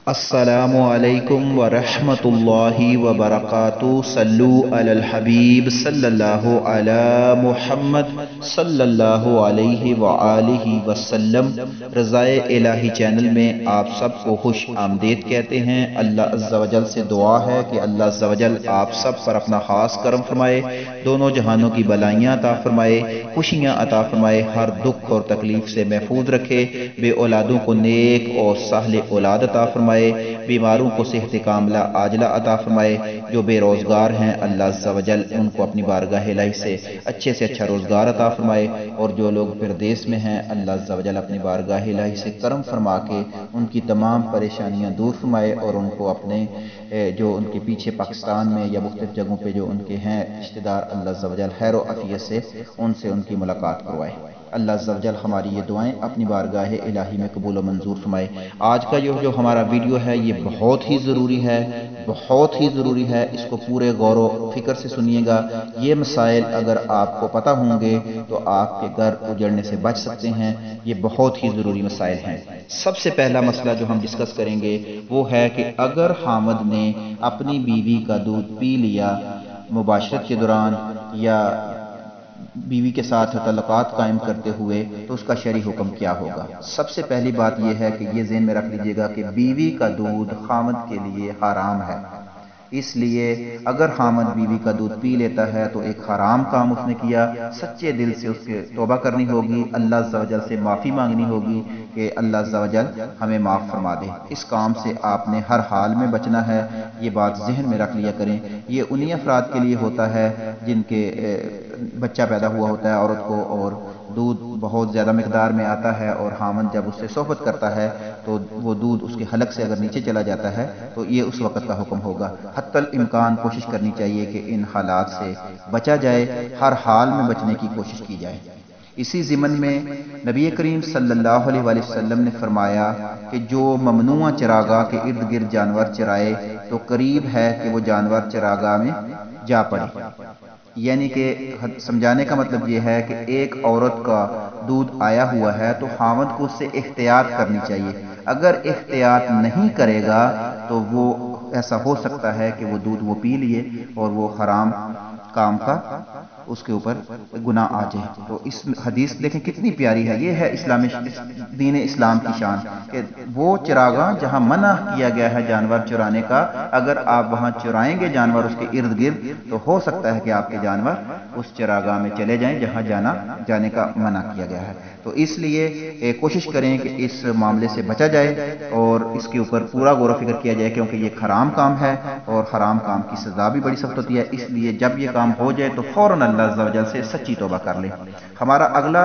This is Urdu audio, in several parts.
السلام علیکم ورحمۃ اللہ وبرکاتہ صلو علی الحبیب صلی اللہ علی محمد صلی اللہ علیہ وآلہ وسلم۔ رضائے الہی چینل میں آپ سب کو خوش آمدید کہتے ہیں۔ اللہ عز و جل سے دعا ہے کہ اللہ عز و جل آپ سب پر اپنا خاص کرم فرمائے، دونوں جہانوں کی بلائیاں عطا فرمائے، خوشیاں عطا فرمائے، ہر دکھ اور تکلیف سے محفوظ رکھے، بے اولادوں کو نیک اور صالح اولاد عطا فرمائے، بیماروں کو صحت کاملہ عاجلہ عطا فرمائے، جو بے روزگار ہیں اللہ عز و جل ان کو اپنی بارگاہ الہی سے اچھا روزگار عطا فرمائے، اور جو لوگ پردیس میں ہیں اللہ عز و جل اپنی بارگاہ الہی سے کرم فرما کے ان کی تمام پریشانیاں دور فرمائے، اور ان کو اپنے جو ان کے پیچھے پاکستان میں یا مختلف جگہوں پہ جو ان کے ہیں رشتہ دار اللہ عز و جل خیر و عافیت سے ان کی ملاقات کروائے۔ اللہ عز و جل ہماری یہ دعائیں اپنی بارگاہ الہی میں قبول و منظور فرمائے۔ آج کا جو ہمارا ویڈیو ہے یہ بہت ہی ضروری ہے، بہت ہی ضروری ہے، اس کو پورے غور و فکر سے سنیے گا۔ یہ مسائل اگر آپ کو پتہ ہوں گے تو آپ کے گھر اجڑنے سے بچ سکتے ہیں۔ یہ بہت ہی ضروری مسائل ہیں۔ سب سے پہلا مسئلہ جو ہم ڈسکس کریں گے وہ ہے کہ اگر خامد نے اپنی بیوی کا دودھ پی لیا مباشرت کے دوران یا بیوی کے ساتھ تعلقات قائم کرتے ہوئے تو اس کا شرعی حکم کیا ہوگا؟ سب سے پہلی بات یہ ہے کہ یہ ذہن میں رکھ لیجئے گا کہ بیوی کا دودھ خامد کے لیے حرام ہے، اس لیے اگر خامد بیوی کا دودھ پی لیتا ہے تو ایک حرام کام اس نے کیا، سچے دل سے اس کے توبہ کرنی ہوگی، اللہ عز و جل سے معافی مانگنی ہوگی کہ اللہ عز و جل ہمیں معاف فرما دے۔ اس کام سے آپ نے ہر حال میں بچنا ہے، یہ بات ذہن میں رکھ لیا کریں۔ یہ انہی افراد کے لیے ہوتا ہے جن کے بچہ پیدا ہوا ہوتا ہے عورت کو اور دودھ بہت زیادہ مقدار میں آتا ہے، اور خامد جب اس سے صحبت کرتا ہے تو وہ دودھ اس کے حلق سے اگر نیچے چلا جاتا ہے تو یہ اس وقت کا حکم ہوگا۔ حتی الامکان کوشش کرنی چاہیے کہ ان حالات سے بچا جائے، ہر حال میں بچنے کی کوشش کی جائے۔ اسی ضمن میں نبی کریم صلی اللہ علیہ وآلہ وسلم نے فرمایا کہ جو ممنوع چراگاہ کے ارد گرد جانور چرائے تو قریب ہے کہ وہ جانور چراگاہ میں جا پڑے۔ یعنی کہ سمجھانے کا مطلب یہ ہے کہ ایک عورت کا دودھ آیا ہوا ہے تو خامد کو اس سے احتیاط کرنی چاہیے۔ اگر احتیاط نہیں کرے گا تو وہ ایسا ہو سکتا ہے کہ وہ دودھ وہ پی لیے اور وہ حرام کام کا اس کے اوپر گناہ آ جائے۔ تو اس حدیث دیکھیں کتنی پیاری ہے، یہ ہے دین اسلام کی شان کہ وہ چراگاہ جہاں منع کیا گیا ہے جانور چرانے کا، اگر آپ وہاں چرائیں گے جانور اس کے ارد گرد تو ہو سکتا ہے کہ آپ کے جانور اس چراگاہ میں چلے جائیں جہاں جانے کا منع کیا گیا ہے۔ تو اس لیے کوشش کریں کہ اس معاملے سے بچا جائے اور اس کے اوپر پورا غور و فکر کیا جائے، کیونکہ یہ حرام کام ہے اور حرام کام کی سزا بھی بڑی سخت ہوتی ہے۔ اس لیے جب یہ کام ہو جائے تو فوراً اللہ عز و جل سے سچی توبہ کر لیں۔ ہمارا اگلا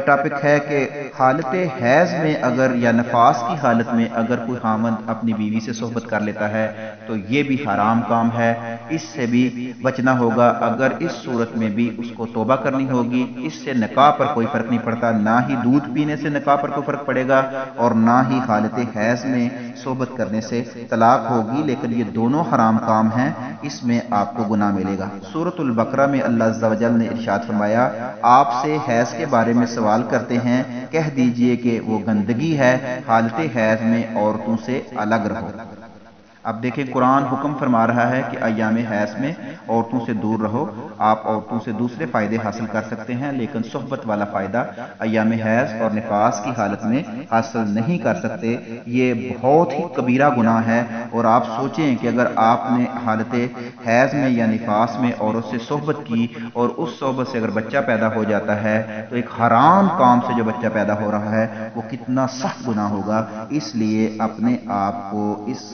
ٹاپک ہے کہ حالت حیض میں اگر یا نفاس کی حالت میں اگر کوئی خامد اپنی بیوی سے صحبت کر لیتا ہے تو یہ بھی حرام کام ہے، اس سے بھی بچنا ہوگا۔ اگر اس صورت میں بھی اس کو توبہ کرنی ہوگی، اس سے نکاح پر کوئی فرق نہیں پڑتا، نہ ہی دودھ پینے سے نکاح پر کوئی فرق پڑے گا اور نہ ہی حالت حیض میں صحبت کرنے سے طلاق ہوگی، لیکن یہ دونوں حرام کام ہیں، اس میں آپ کو گناہ ملے گا۔ سورۃ البقرہ میں اللہ عز و جل نے ارشاد فرمایا، آپ سے حیض کے بارے میں سوال کرتے ہیں، کہہ دیجئے کہ وہ گندگی ہے، حالت حیض میں عورتوں سے الگ رہو۔ اب دیکھیں قرآن حکم فرما رہا ہے کہ ایام حیض میں عورتوں سے دور رہو۔ آپ عورتوں سے دوسرے فائدے حاصل کر سکتے ہیں لیکن صحبت والا فائدہ ایام حیض اور نفاس کی حالت میں حاصل نہیں کر سکتے۔ یہ بہت ہی کبیرہ گناہ ہے، اور آپ سوچیں کہ اگر آپ نے حالت حیض میں یا نفاس میں عورت سے صحبت کی اور اس صحبت سے اگر بچہ پیدا ہو جاتا ہے تو ایک حرام کام سے جو بچہ پیدا ہو رہا ہے وہ کتنا سخت گناہ ہوگا۔ اس لیے اپنے آپ کو اس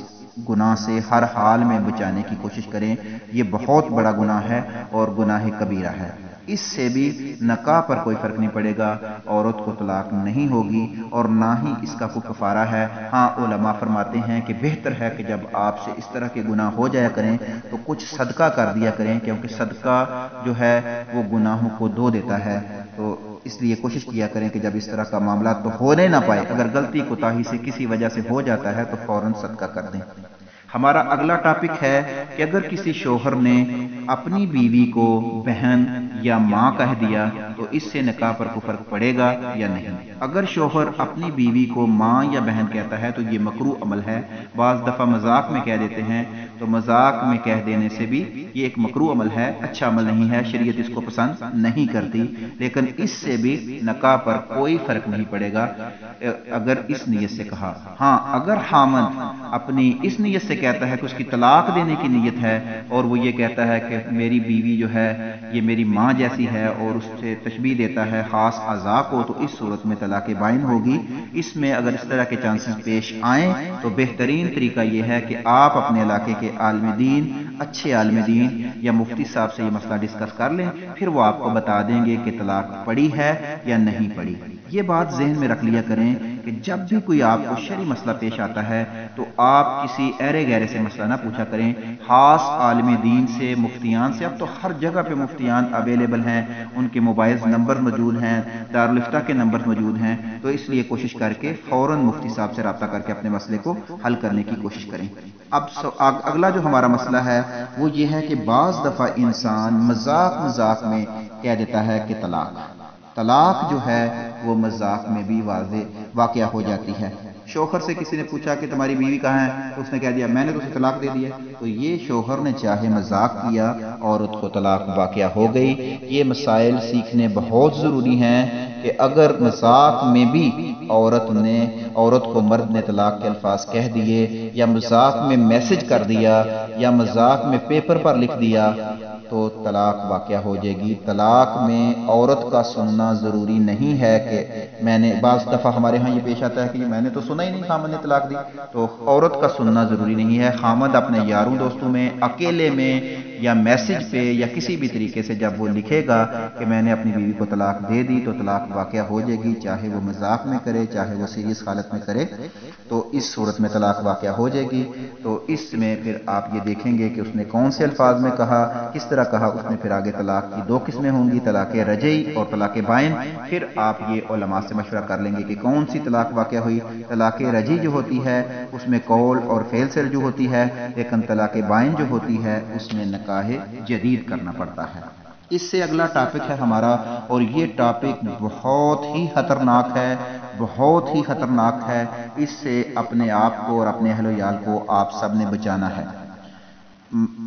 گناہ سے ہر حال میں بچانے کی کوشش کریں۔ یہ بہت بڑا گناہ ہے اور گناہ کبیرہ ہے، اس سے بھی نکاح پر کوئی فرق نہیں پڑے گا، عورت کو طلاق نہیں ہوگی اور نہ ہی اس کا کوئی کفارہ ہے۔ ہاں علماء فرماتے ہیں کہ بہتر ہے کہ جب آپ سے اس طرح کے گناہ ہو جایا کریں تو کچھ صدقہ کر دیا کریں، کیونکہ صدقہ جو ہے وہ گناہوں کو دھو دیتا ہے۔ تو اس لیے کوشش کیا کریں کہ جب اس طرح کا معاملات تو ہونے نہ پائے، اگر غلطی کوتاہی سے کسی وجہ سے ہو جاتا ہے تو فوراً صدقہ کر دیں۔ ہمارا اگلا ٹاپک ہے کہ اگر کسی شوہر نے اپنی بیوی کو بہن یا ماں کہہ دیا تو اس سے نکاح پر کوئی فرق پڑے گا یا نہیں؟ اگر شوہر اپنی بیوی کو ماں یا بہن کہتا ہے تو یہ مکروہ عمل ہے۔ بعض دفعہ مذاق میں کہہ دیتے ہیں، تو مذاق میں کہہ دینے سے بھی یہ ایک مکروہ عمل ہے، اچھا عمل نہیں ہے، شریعت اس کو پسند نہیں کرتی، لیکن اس سے بھی نکاح پر کوئی فرق نہیں پڑے گا اگر اس نیت سے کہا۔ ہاں، اگر خامند اپنی اس نیت سے کہتا ہے کہ اس کی طلاق دینے کی نیت ہے، اور وہ یہ کہتا ہے کہ میری بیوی جو ہے یہ میری ماں جیسی ہے، اور اس سے تشبیہ دیتا ہے خاص اعضاء کو، تو اس صورت میں طلاق بائن ہوگی۔ اس میں اگر اس طرح کے چانسز پیش آئیں تو بہترین طریقہ یہ ہے کہ آپ اپنے علاقے کے عالم دین، اچھے عالم دین یا مفتی صاحب سے یہ مسئلہ ڈسکس کر لیں، پھر وہ آپ کو بتا دیں گے کہ طلاق پڑی ہے یا نہیں پڑی۔ یہ بات ذہن میں رکھ لیا کریں کہ جب بھی کوئی آپ کو شرعی مسئلہ پیش آتا ہے تو آپ کسی ایرے گیرے سے مسئلہ نہ پوچھا کریں، خاص عالم دین سے، مفتیان سے۔ اب تو ہر جگہ پہ مفتیان اویلیبل ہیں، ان کے موبائل نمبر موجود ہیں، دارالفتہ کے نمبر موجود ہیں، تو اس لیے کوشش کر کے فوراً مفتی صاحب سے رابطہ کر کے اپنے مسئلے کو حل کرنے کی کوشش کریں۔ اب اگلا جو ہمارا مسئلہ ہے وہ یہ ہے کہ بعض دفعہ انسان مذاق میں کہہ دیتا ہے کہ طلاق جو ہے وہ مذاق میں بھی واقع ہو جاتی ہے۔ شوہر سے کسی نے پوچھا کہ تمہاری بیوی کہاں ہے، تو اس نے کہہ دیا میں نے تو اسے طلاق دے دی ہے، تو یہ شوہر نے چاہے مذاق کیا، عورت کو طلاق واقع ہو گئی۔ یہ مسائل سیکھنے بہت ضروری ہیں کہ اگر مذاق میں بھی عورت کو مرد نے طلاق کے الفاظ کہہ دیے، یا مذاق میں میسج کر دیا، یا مذاق میں پیپر پر لکھ دیا، تو طلاق واقع ہو جائے گی۔ طلاق میں عورت کا سننا ضروری نہیں ہے کہ بعض دفعہ ہمارے ہاں یہ پیش آتا ہے کہ میں نے تو سنا ہی نہیں خامد نے طلاق دی، تو عورت کا سننا ضروری نہیں ہے۔ خامد اپنے یاروں دوستوں میں، اکیلے میں، یا میسج پہ، یا کسی بھی طریقے سے جب وہ لکھے گا کہ میں نے اپنی بیوی کو طلاق دے دی، تو طلاق واقع ہو جائے گی، چاہے وہ مذاق میں کرے، چاہے وہ سیریس حالت میں کرے، تو اس صورت میں طلاق واقع ہو جائے گی۔ تو اس میں پھر آپ یہ دیکھیں گے کہ اس نے کون سے الفاظ میں کہا، کس طرح کہا، اس میں پھر آگے طلاق کی دو قسمیں ہوں گی، طلاق رجعی اور طلاق بائن۔ پھر آپ یہ علماء سے مشورہ کر لیں گے کہ کون سی طلاق واقع ہوئی۔ طلاق رجعی جو ہوتی ہے اس میں قول اور فعل سے رجوع ہوتی ہے، لیکن طلاق بائن جو ہوتی ہے اس میں نکاح جدید کرنا پڑتا ہے۔ اس سے اگلا ٹاپک ہے ہمارا، اور یہ ٹاپک بہت ہی خطرناک ہے، بہت ہی خطرناک ہے۔ اس سے اپنے آپ کو اور اپنے اہل و عیال کو آپ سب نے بچانا ہے۔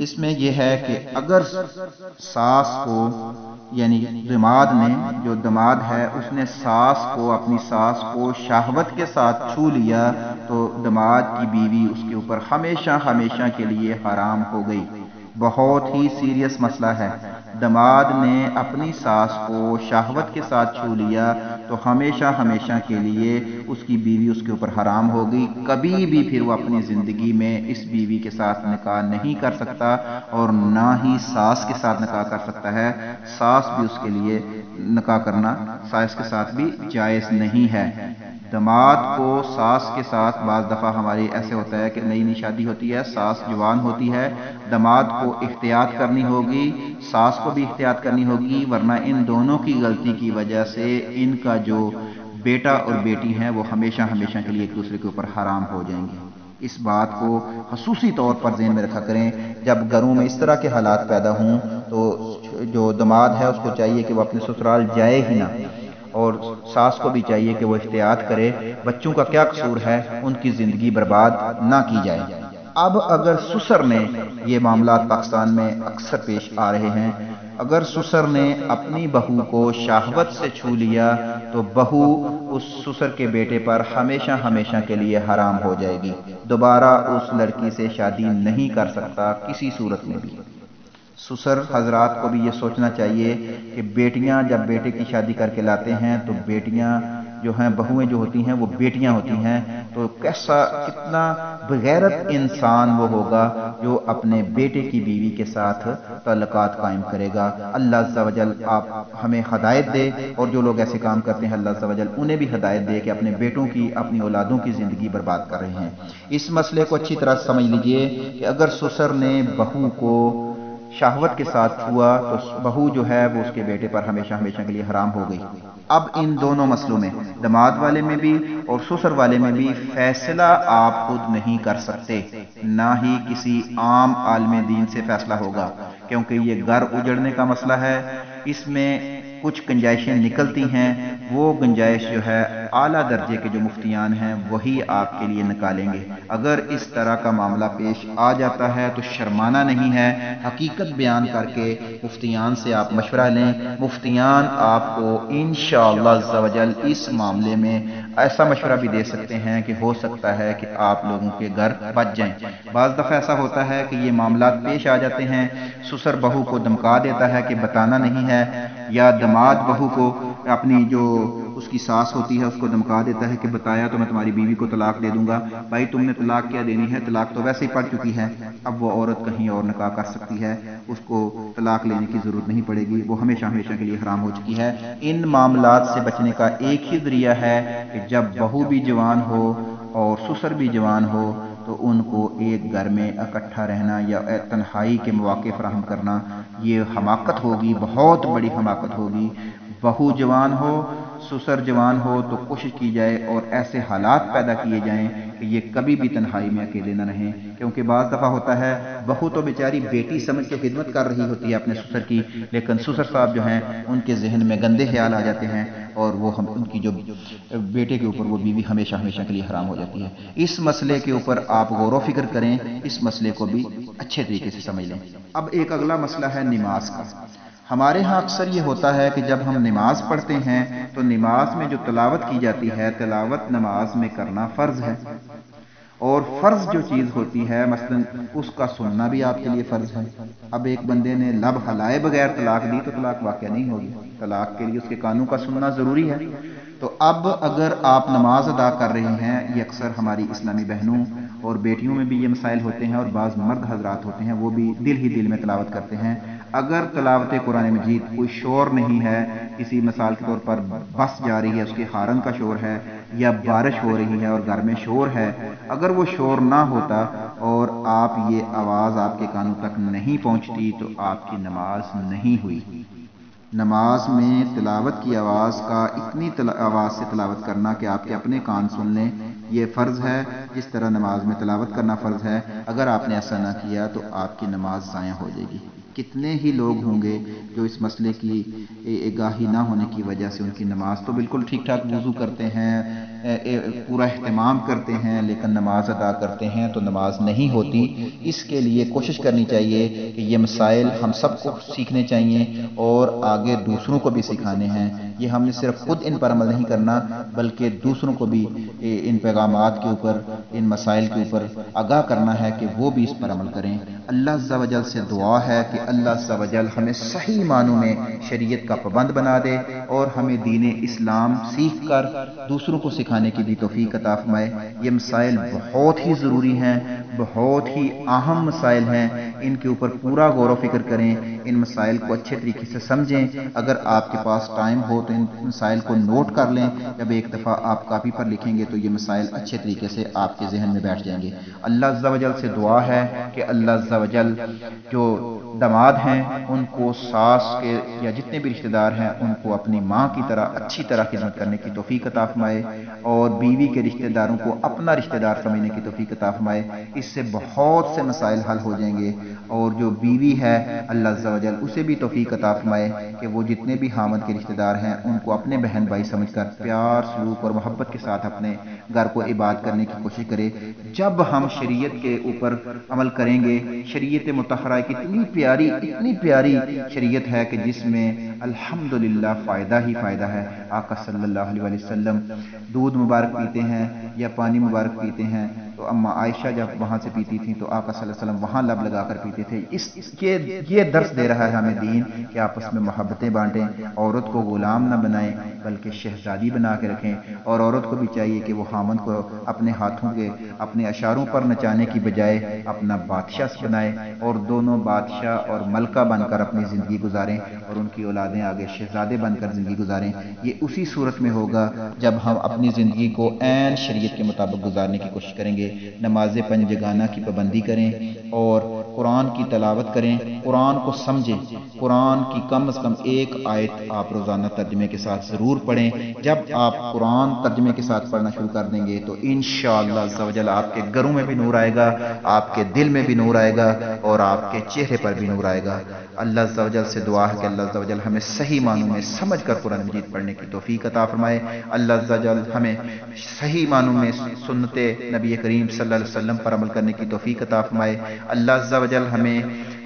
اس میں یہ ہے کہ اگر ساس کو، یعنی دماد ہے، اس نے اپنی ساس کو شہوت کے ساتھ چھو لیا، تو دماد کی بیوی اس کے اوپر ہمیشہ ہمیشہ کے لیے حرام ہو گئی۔ بہت ہی سیریس مسئلہ ہے۔ دماد نے اپنی ساس کو شہوت کے ساتھ چھو لیا تو ہمیشہ ہمیشہ کے لیے اس کی بیوی اس کے اوپر حرام ہو گئی۔ کبھی بھی پھر وہ اپنی زندگی میں اس بیوی کے ساتھ نکاح نہیں کر سکتا، اور نہ ہی ساس کے ساتھ نکاح کر سکتا ہے۔ ساس بھی اس کے لیے نکاح کرنا ساس کے ساتھ بھی جائز نہیں ہے۔ دماد کو ساس کے ساتھ بعض دفعہ ہماری ایسے ہوتا ہے کہ نئی شادی ہوتی ہے، ساس جوان ہوتی ہے، دماد کو احتیاط کرنی ہوگی، ساس کو بھی احتیاط کرنی ہوگی، ورنہ ان دونوں کی غلطی کی وجہ سے ان کا جو بیٹا اور بیٹی ہیں وہ ہمیشہ ہمیشہ کے لیے ایک دوسرے کے اوپر حرام ہو جائیں گے۔ اس بات کو خصوصی طور پر ذہن میں رکھا کریں، جب گھروں میں اس طرح کے حالات پیدا ہوں تو جو دماد ہے اس کو چاہیے کہ وہ اپنے سسرال جائے ہی نہ، اور ساس کو بھی چاہیے کہ وہ احتیاط کرے۔ بچوں کا کیا قصور ہے، ان کی زندگی برباد نہ کی جائے۔ اب اگر سسر نے، یہ معاملات پاکستان میں اکثر پیش آ رہے ہیں، اگر سسر نے اپنی بہو کو شہوت سے چھو لیا تو بہو اس سسر کے بیٹے پر ہمیشہ ہمیشہ کے لیے حرام ہو جائے گی، دوبارہ اس لڑکی سے شادی نہیں کر سکتا کسی صورت میں بھی۔ سسر حضرات کو بھی یہ سوچنا چاہیے کہ بیٹیاں جب بیٹے کی شادی کر کے لاتے ہیں تو بیٹیاں جو ہیں، بہویں جو ہوتی ہیں وہ بیٹیاں ہوتی ہیں، تو کتنا بغیرت انسان وہ ہوگا جو اپنے بیٹے کی بیوی کے ساتھ تعلقات قائم کرے گا۔ اللہ عز و جل آپ ہمیں ہدایت دے، اور جو لوگ ایسے کام کرتے ہیں اللہ عز و جل انہیں بھی ہدایت دے کہ اپنے بیٹوں کی، اپنی اولادوں کی زندگی برباد کر رہے ہیں۔ اس مسئلے کو اچھی طرح سمجھ لیجئے کہ اگر سسر نے بہو کو شہوت کے ساتھ چھوا تو بہو جو ہے وہ اس کے بیٹے پر ہمیشہ ہمیشہ کے لیے حرام ہو گئی۔ اب ان دونوں مسئلوں میں دماد والے میں بھی اور سسر والے میں بھی فیصلہ آپ خود نہیں کر سکتے، نہ ہی کسی عام عالم دین سے فیصلہ ہوگا، کیونکہ یہ گھر اجڑنے کا مسئلہ ہے۔ اس میں کچھ گنجائشیں نکلتی ہیں، وہ گنجائش جو ہے اعلیٰ درجے کے جو مفتیان ہیں وہی آپ کے لیے نکالیں گے۔ اگر اس طرح کا معاملہ پیش آ جاتا ہے تو شرمانہ نہیں ہے، حقیقت بیان کر کے مفتیان سے آپ مشورہ لیں۔ مفتیان آپ کو انشاءاللہ عز و جل اس معاملے میں ایسا مشورہ بھی دے سکتے ہیں کہ ہو سکتا ہے کہ آپ لوگوں کے گھر بچ جائیں۔ بعض دفعہ ایسا ہوتا ہے کہ یہ معاملات پیش آ جاتے ہیں، سسر بہو کو دھمکا دیتا ہے کہ بتانا نہیں ہے، یا دماد بہو کو اپنی جو اس کی ساس ہوتی ہے اس کو دھمکا دیتا ہے کہ بتایا تو میں تمہاری بیوی کو طلاق دے دوں گا۔ بھائی تم نے طلاق کیا دینی ہے، طلاق تو ویسے ہی پڑ چکی ہے، اب وہ عورت کہیں اور نکاح کر سکتی ہے، اس کو طلاق لینے کی ضرورت نہیں پڑے گی، وہ ہمیشہ ہمیشہ کے لیے حرام ہو چکی ہے۔ ان معاملات سے بچنے کا ایک ہی ذریعہ ہے کہ جب بہو بھی جوان ہو اور سسر بھی جوان ہو تو ان کو ایک گھر میں اکٹھا رہنا یا تنہائی کے مواقع فراہم کرنا یہ حماقت ہوگی، بہت بڑی حماقت ہوگی۔ بہو جوان ہو، سسر جوان ہو تو کوشش کی جائے اور ایسے حالات پیدا کیے جائیں کہ یہ کبھی بھی تنہائی میں اکیلے نہ رہیں، کیونکہ بعض دفعہ ہوتا ہے بہو تو بیچاری بیٹی سمجھ کے خدمت کر رہی ہوتی ہے اپنے سسر کی، لیکن سسر صاحب جو ہیں ان کے ذہن میں گندے خیال آ جاتے ہیں اور وہ ان کی جو بیٹے کے اوپر وہ بیوی ہمیشہ ہمیشہ کے لیے حرام ہو جاتی ہے۔ اس مسئلے کے اوپر آپ غور و فکر کریں، اس مسئلے کو بھی اچھے طریقے سے سمجھ لیں۔ اب ایک اگلا مسئلہ ہے نماز کا۔ ہمارے ہاں اکثر یہ ہوتا ہے کہ جب ہم نماز پڑھتے ہیں تو نماز میں جو تلاوت کی جاتی ہے، تلاوت نماز میں کرنا فرض ہے، اور فرض جو چیز ہوتی ہے مثلا اس کا سننا بھی آپ کے لیے فرض ہے۔ اب ایک بندے نے لب ہلائے بغیر طلاق دی تو طلاق واقع نہیں ہوگی، طلاق کے لیے اس کے کانوں کا سننا ضروری ہے۔ تو اب اگر آپ نماز ادا کر رہے ہیں، یہ اکثر ہماری اسلامی بہنوں اور بیٹیوں میں بھی یہ مسائل ہوتے ہیں، اور بعض مرد حضرات ہوتے ہیں وہ بھی دل ہی دل میں تلاوت کرتے ہیں۔ اگر تلاوت قرآن مجید کوئی شور نہیں ہے، کسی مثال کے طور پر بس جا رہی ہے اس کے ہارن کا شور ہے، یا بارش ہو رہی ہے اور گھر میں شور ہے، اگر وہ شور نہ ہوتا اور آپ یہ آواز آپ کے کانوں تک نہیں پہنچتی تو آپ کی نماز نہیں ہوئی۔ نماز میں تلاوت کی آواز کا اتنی آواز سے تلاوت کرنا کہ آپ کے اپنے کان سن لیں، یہ فرض ہے، جس طرح نماز میں تلاوت کرنا فرض ہے۔ اگر آپ نے ایسا نہ کیا تو آپ کی نماز ضائع ہو جائے گی۔ کتنے ہی لوگ ہوں گے جو اس مسئلے کی آگاہی نہ ہونے کی وجہ سے ان کی نماز تو بالکل ٹھیک ٹھاک وضو کرتے ہیں، پورا اہتمام کرتے ہیں، لیکن نماز ادا کرتے ہیں تو نماز نہیں ہوتی۔ اس کے لیے کوشش کرنی چاہیے کہ یہ مسائل ہم سب کو سیکھنے چاہیے اور آگے دوسروں کو بھی سکھانے ہیں۔ یہ ہم نے صرف خود ان پر عمل نہیں کرنا بلکہ دوسروں کو بھی ان پیغامات کے اوپر، ان مسائل کے اوپر آگاہ کرنا ہے کہ وہ بھی اس پر عمل کریں۔ اللہ عز و جل سے دعا ہے کہ اللہ عز و جل ہمیں صحیح معنوں میں شریعت کا پابند بنا دے اور ہمیں دین اسلام سیکھ کر دوسروں کو سکھانے کی بھی توفیق عطا فرمائے۔ یہ مسائل بہت ہی ضروری ہیں، بہت ہی اہم مسائل ہیں، ان کے اوپر پورا غور و فکر کریں، ان مسائل کو اچھے طریقے سے سمجھیں۔ اگر آپ کے پاس ٹائم ہو تو ان مسائل کو نوٹ کر لیں، جب ایک دفعہ آپ کاپی پر لکھیں گے تو یہ مسائل اچھے طریقے سے آپ کے ذہن میں بیٹھ جائیں گے۔ اللہ عز و جل سے دعا ہے کہ اللہ عز و جل جو داماد ہیں ان کو ساس کے یا جتنے بھی رشتہ دار ہیں ان کو اپنی ماں کی طرح اچھی طرح خدمت کرنے کی توفیق عطا فرمائے، اور بیوی کے رشتہ داروں کو اپنا رشتہ دار سمجھنے کی توفیق عطا فرمائے۔ اس سے بہت سے مسائل حل ہو جائیں گے، اور جو بیوی ہے اللہ عز و جل اسے بھی توفیق عطا فرمائے کہ وہ جتنے بھی خاوند کے رشتہ دار ہیں ان کو اپنے بہن بھائی سمجھ کر پیار سلوک اور محبت کے ساتھ اپنے گھر کو آباد کرنے کی کوشش کرے۔ جب ہم شریعت کے اوپر عمل کریں گے، شریعت مطہرہ اتنی پیاری شریعت ہے کہ جس میں الحمدللہ فائدہ ہی فائدہ ہے۔ آقا صلی اللہ علیہ وسلم دودھ مبارک پیتے ہیں یا پانی مبارک پیتے ہیں تو اما عائشہ جب وہاں سے پیتی تھیں تو آقا صلی اللہ علیہ وسلم وہاں لب لگا کر پیتے تھے۔ یہ درس دے رہا ہے ہمیں دین کہ آپس میں محبتیں بانٹیں، عورت کو غلام نہ بنائیں بلکہ شہزادی بنا کے رکھیں، اور عورت کو بھی چاہیے کہ وہ خامند کو اپنے ہاتھوں کے اپنے اشاروں پر نچانے کی بجائے اپنا بادشاہ بنائے، اور دونوں بادشاہ اور ملکہ بن کر اپنی زندگی گزاریں اور ان کی اولادیں آگے شہزادے بن کر زندگی گزاریں۔ یہ اسی صورت میں ہوگا جب ہم اپنی زندگی کو عین شریعت کے مطابق گزارنے کی کوشش کریں گے، نماز پنج جگانہ کی پابندی کریں اور قرآن کی تلاوت کریں، قرآن کو سمجھیں، قرآن کی کم از کم ایک آیت آپ روزانہ ترجمے کے ساتھ ضرور پڑھیں۔ جب آپ قرآن ترجمے کے ساتھ پڑھنا شروع کر دیں گے تو انشاءاللہ عز و جل آپ کے گھروں میں بھی نور آئے گا، آپ کے دل میں بھی نور آئے گا اور آپ کے چہرے پر بھی نور آئے گا۔ اللہ عز و جل سے دعا ہے کہ اللہ عز و جل ہمیں صحیح معنوں میں سمجھ کر قرآن مجید پڑھنے کی توفیق عطا فرمائے۔ اللہ عز و جل ہمیں صحیح معنوں میں سنت نبی کریم صلی اللہ علیہ وسلم پر عمل کرنے کی توفیق عطا فرمائے۔ اللہ عز و جل ہمیں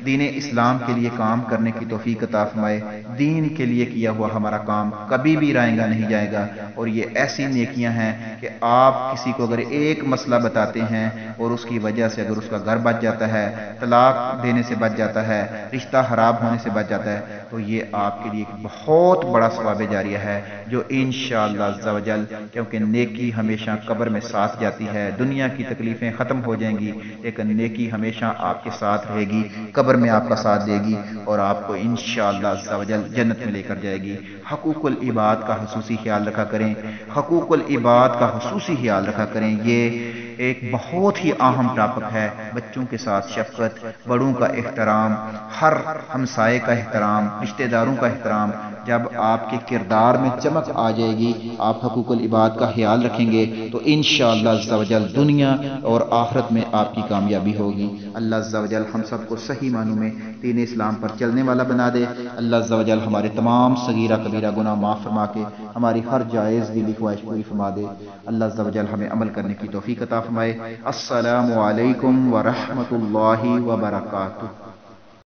دین اسلام کے لیے کام کرنے کی توفیق عطا فرمائے۔ دین کے لیے کیا ہوا ہمارا کام کبھی بھی رائے گا نہیں جائے گا، اور یہ ایسی نیکیاں ہیں کہ آپ کسی کو اگر ایک مسئلہ بتاتے ہیں اور اس کی وجہ سے اگر اس کا گھر بچ جاتا ہے، طلاق دینے سے بچ جاتا ہے، رشتہ خراب ہونے سے بچ جاتا ہے، تو یہ آپ کے لیے ایک بہت بڑا ثواب جاریہ ہے جو انشاءاللہ عز و جل، کیونکہ نیکی ہمیشہ قبر میں ساتھ جاتی ہے۔ دنیا کی تکلیفیں ختم ہو جائیں گی لیکن نیکی ہمیشہ آپ کے ساتھ رہے گی، قبر میں آپ کا ساتھ دے گی اور آپ کو انشاءاللہ عز و جل جنت میں لے کر جائے گی۔ حقوق العباد کا خصوصی خیال رکھا کریں، حقوق العباد کا خصوصی خیال رکھا کریں۔ یہ ایک بہت ہی اہم ٹاپک ہے۔ بچوں کے ساتھ شفقت، بڑوں کا احترام، ہر ہمسائے کا احترام، رشتہ داروں کا احترام۔ جب آپ کے کردار میں چمک آ جائے گی، آپ حقوق العباد کا خیال رکھیں گے تو انشاءاللہ عز و جل دنیا اور آخرت میں آپ کی کامیابی ہوگی۔ اللہ عز و جل ہم سب کو صحیح معنوں میں دین اسلام پر چلنے والا بنا دے۔ اللہ عز و جل ہمارے تمام صغیرہ کبیرہ گناہ معاف فرما کے ہماری ہر جائز دلی خواہش پوری فرما دے۔ اللہ عز و جل ہمیں عمل کرنے کی توفیق عطا فرمائے۔ السلام علیکم ورحمۃ اللہ وبرکاتہ۔